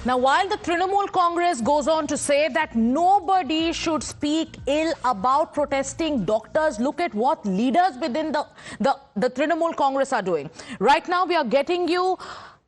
Now, while the Trinamool Congress goes on to say that nobody should speak ill about protesting doctors, look at what leaders within the Trinamool Congress are doing. Right now, we are getting you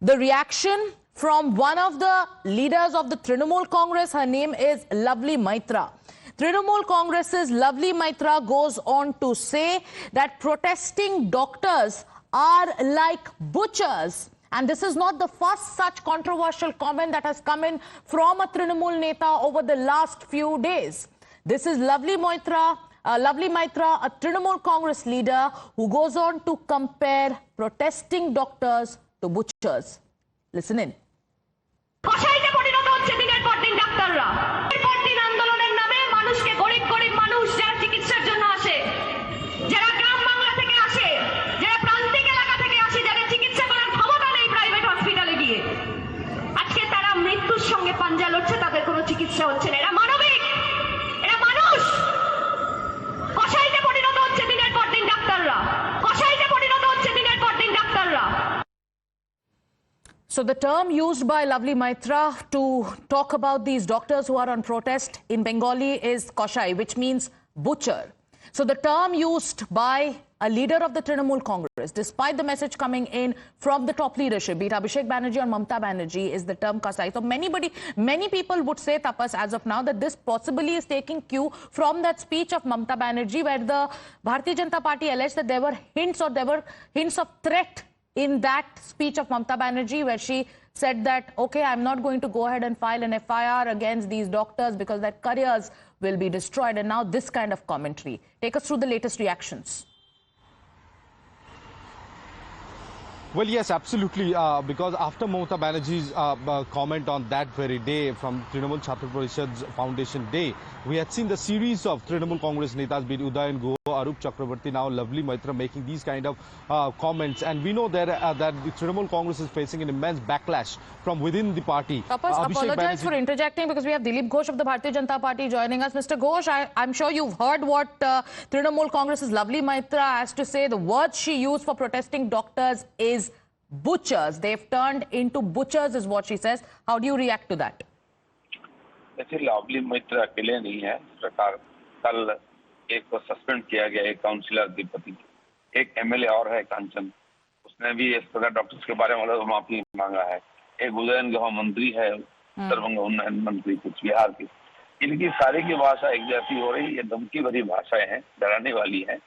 the reaction from one of the leaders of the Trinamool Congress. Her name is Lovely Maitra. Trinamool Congress's Lovely Maitra goes on to say that protesting doctors are like butchers. And this is not the first such controversial comment that has come in from a Trinamool Neta over the last few days. This is Lovely Maitra, a Trinamool Congress leader who goes on to compare protesting doctors to butchers. Listen in. So the term used by Lovely Maitra to talk about these doctors who are on protest in Bengali is koshai, which means butcher. So the term used by a leader of the Trinamool Congress, despite the message coming in from the top leadership, be it Abhishek Banerjee or Mamata Banerjee, is the term kasai. So many people would say, Tapas, as of now, that this possibly is taking cue from that speech of Mamata Banerjee, where the Bharatiya Janata Party alleged that there were hints of threat in that speech of Mamata Banerjee, where she said that, okay, I'm not going to go ahead and file an FIR against these doctors because their careers will be destroyed. And now this kind of commentary. Take us through the latest reactions. Well, yes, absolutely, because after Mamata Banerjee's comment on that very day from Trinamool Chhatra Parishad's Foundation Day, we had seen the series of Trinamool Congress Netas, be it Udayan Guha, Arup Chakrabarti, now Lovely Maitra, making these kind of comments. And we know that the Trinamool Congress is facing an immense backlash from within the party. Tapas, apologize for interjecting because we have Dilip Ghosh of the Bharatiya Janata Party joining us. Mr. Ghosh, I'm sure you've heard what Trinamool Congress's Lovely Maitra has to say. The words she used for protesting doctors is butchers. They've turned into butchers is what she says. How do you react to that? वैसे lovely मैत्र अकेले नहीं है। सरकार कल एक को suspend किया गया, एक काउंसिलर दीपति, एक एमएलए और है कांचन, उसने भी इस प्रकार डॉक्टर्स के बारे में माफी मांगा है। एक उदयन गुहा मंत्री है, सर्वांग उन्नयन मंत्री कुछ बिहार की। इनकी सारी की भाषा एक जैसी हो रही, ये धमकी भरी भाषाएं हैं, डराने वाली हैं।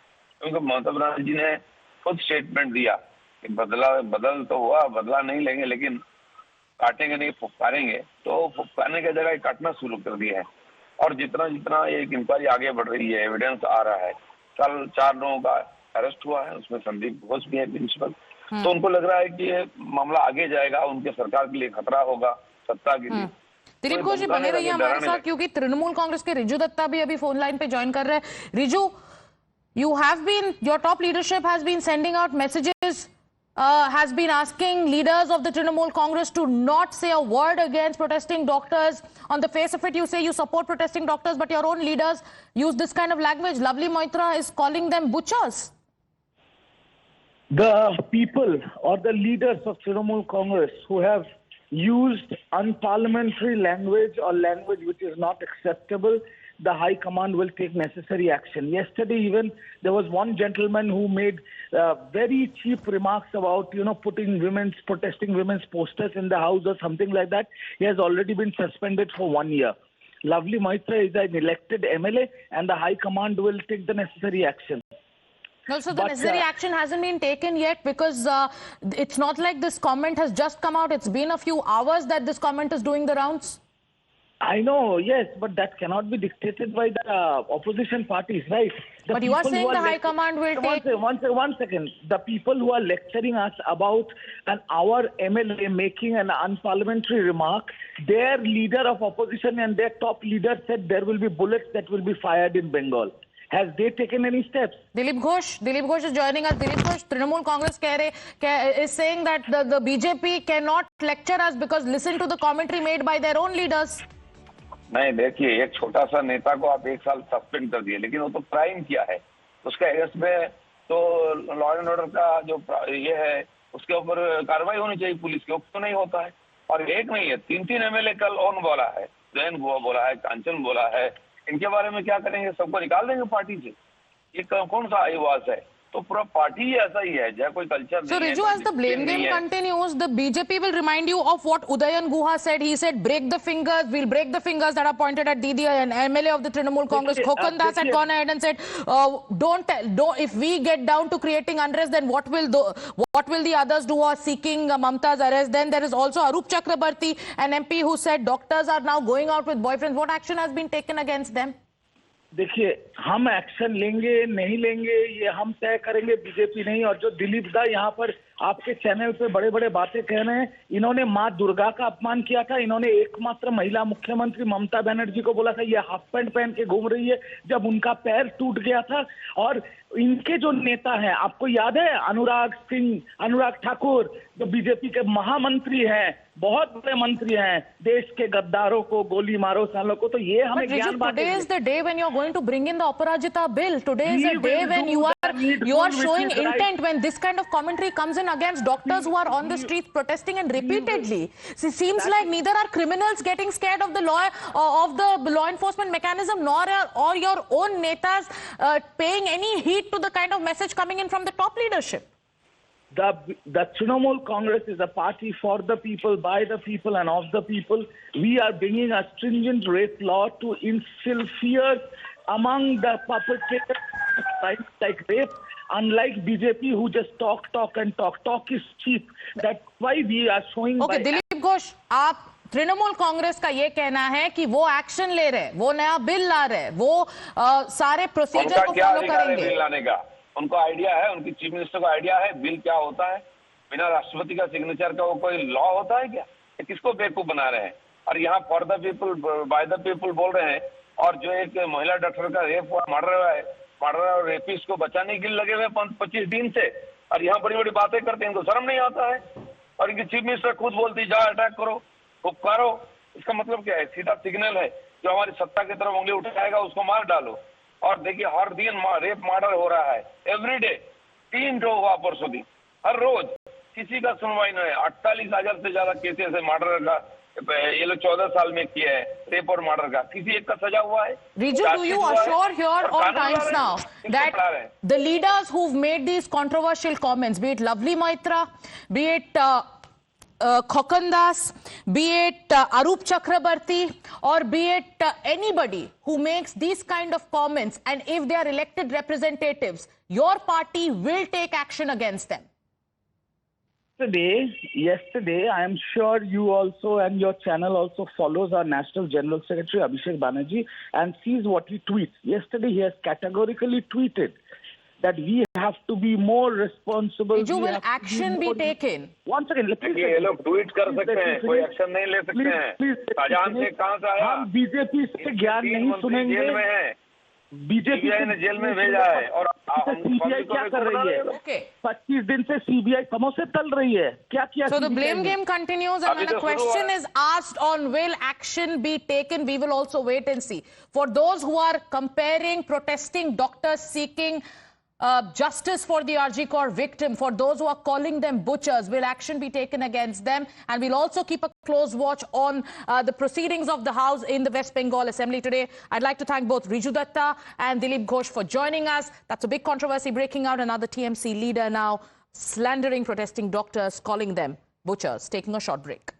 क्योंकि ममता बनर्जी जी ने खुद स्टेटमेंट दिया कि बदल तो हुआ, बदला नहीं लेंगे, लेकिन काटेंगे नहीं, फुफकारेंगे। तो फुफकारने की जगह काटना शुरू कर दिया है। और जितना जितना ये इंक्वायरी आगे बढ़ रही है, एविडेंस आ रहा है। कल 4 लोगों का अरेस्ट हुआ है, उसमें संदीप घोष भी है प्रिंसिपल। तो उनको लग रहा है कि ये मामला आगे जाएगा, उनके सरकार के लिए खतरा होगा, सत्ता के लिए। दिलीप घोष जी बने रहिए हमारे साथ, क्योंकि तृणमूल कांग्रेस के रिजू दत्ता भी अभी फोन लाइन पे ज्वाइन कर रहे हैं। Riju, your top leadership has been sending out messages, has been asking leaders of the Trinamool Congress to not say a word against protesting doctors. On the face of it, you say you support protesting doctors, but your own leaders use this kind of language. Lovely Maitra is calling them butchers. The people or the leaders of Trinamool Congress who have used unparliamentary language or language which is not acceptable, the High Command will take necessary action. Yesterday, even there was one gentleman who made very cheap remarks about, protesting women's posters in the house or something like that. He has already been suspended for 1 year. Lovely Maitra is an elected MLA, and the High Command will take the necessary action. No, so the necessary action hasn't been taken yet, because it's not like this comment has just come out. It's been a few hours that this comment is doing the rounds. I know, yes, but that cannot be dictated by the opposition parties, right? But you are saying the High Command will take... One second. The people who are lecturing us about our MLA making an unparliamentary remark, their leader of opposition and their top leader said there will be bullets that will be fired in Bengal. Has they taken any steps? Dilip Ghosh is joining us. Dilip Ghosh, Trinamool Congress is saying that the BJP cannot lecture us because listen to the commentary made by their own leaders. नहीं, देखिए, एक छोटा सा नेता को आप 1 साल suspend कर दिए, लेकिन वो तो क्राइम किया है। उसके अगेंस्ट में तो लॉ एंड ऑर्डर का जो ये है, उसके ऊपर कार्रवाई होनी चाहिए पुलिस के ऊपर, तो नहीं होता है। और एक नहीं है, 3 एमएलए कल ऑन बोला है, जयंत गुहा बोला है, कांचन बोला है। इनके बारे में क्या करेंगे? सबको निकाल देंगे पार्टी से। ये कौन सा आईवास है? तो पूरा पार्टी ही ऐसा ही है, जहाँ कोई कल्चर So नहीं है, Riju, as the blame game continues, the BJP will remind you of what Udayan Guha said. He said, break the fingers, we'll break the fingers that are pointed at Didi, an MLA of the Trinamool Congress. Khokhan Das had gone ahead and said, don't, if we get down to creating unrest, then what will the others do, or seeking Mamta's arrest? Then there is also Arup Chakrabarti, an MP who said doctors are now going out with boyfriends. What action has been taken against them? देखिए, हम action लेंगे नहीं लेंगे ये हम तय करेंगे, BJP नहीं। और जो दिलीप दा यहाँ पर आपके चैनल पे बड़े बड़े बातें कह रहे हैं, इन्होंने माँ दुर्गा का अपमान किया था। इन्होंने एकमात्र महिला मुख्यमंत्री ममता बनर्जी को बोला था ये हाफ पैंट पहन के घूम रही है, जब उनका पैर टूट गया था। और इनके जो नेता हैं, आपको याद है अनुराग ठाकुर, जो बीजेपी के महामंत्री हैं, बहुत बड़े मंत्री हैं, देश के गद्दारों को गोली मारो सालों को। तो ये हमें ज्ञान बांटेंगे। Today is the day when you are going to bring in the Aparajita bill. Today is the day when you are showing intent, when this kind of commentary comes in against doctors who are on the streets protesting and repeatedly. It seems like neither are criminals getting scared of the law, of the law enforcement mechanism, nor or your own netas paying any heed to the kind of message coming in from the top leadership. The Trinamool Congress is a party for the people, by the people and of the people. We are bringing a stringent rape law to instill fear among the perpetrators like rape, unlike BJP who just talk and talk. Talk is cheap. That's why we are showing... Okay, Dilip Ghosh, आप तृणमूल कांग्रेस का ये कहना है कि वो action ले रहे हैं, वो नया बिल ला रहे हैं, वो सारे प्रोसीजर को फॉलो करेंगे। बिल लाने का उनको आइडिया है, उनकी चीफ मिनिस्टर को आइडिया है बिल क्या होता है। बिना राष्ट्रपति का सिग्नेचर का वो कोई लॉ होता है क्या? किसको बेवकूफ बना रहे हैं? और यहाँ for the people by the people बोल रहे हैं, और जो एक महिला डॉक्टर का रेप हुआ, मर्डर और रेपिस्ट को बचाने के लिए लगे हुए 25 दिन से, और यहाँ बड़ी बड़ी बातें करते हैं, इनको शर्म नहीं आता है। और इनकी चीफ मिनिस्टर खुद बोलती जाओ अटैक करो, उपकारो। इसका मतलब क्या है? सीधा सिग्नल है, जो हमारी सत्ता की तरफ उंगली उठाएगा उसको मार डालो। और देखिए हर दिन रेप मर्डर हो रहा है, एवरीडे 3 जो हुआ परसों दिन, हर रोज किसी का सुनवाई नहीं है। 48,000 से ज्यादा केसेस है मर्डर का, ये लोग 14 साल में किया है, रेप और मर्डर का। किसी एक का सजा हुआ है? Riju, do you assure here on Times Now that the leaders who've made these controversial comments, be it Lovely Maitra, be it Khokhan Das, be it Arup Chakrabarti, or be it anybody who makes these kind of comments, and if they are elected representatives, your party will take action against them? Yesterday, I am sure you also and your channel also follows our National General Secretary Abhishek Banerjee and sees what he tweets. Yesterday, he has categorically tweeted that we have to be more responsible. Will action be taken? Once again, ये लोग tweet कर सकते हैं, कोई action नहीं ले सकते हैं। शाहजहां से कहां से आया? हम बीजेपी से ज्ञान नहीं सुनेंगे। बीजेपी ने जेल में भेजा है, और सीबीआई क्या कर रही है? 25 दिन से सीबीआई समोसे तल रही है, क्या किया? So the blame game continues, and when a question is asked on will action be taken, we will also wait and see. For those who are comparing protesting doctors seeking justice for the RG Kaur victim, for those who are calling them butchers, will action be taken against them? And we'll also keep a close watch on the proceedings of the House in the West Bengal Assembly today. I'd like to thank both Riju Datta and Dilip Ghosh for joining us. That's a big controversy breaking out. Another TMC leader now slandering protesting doctors, calling them butchers. Taking a short break.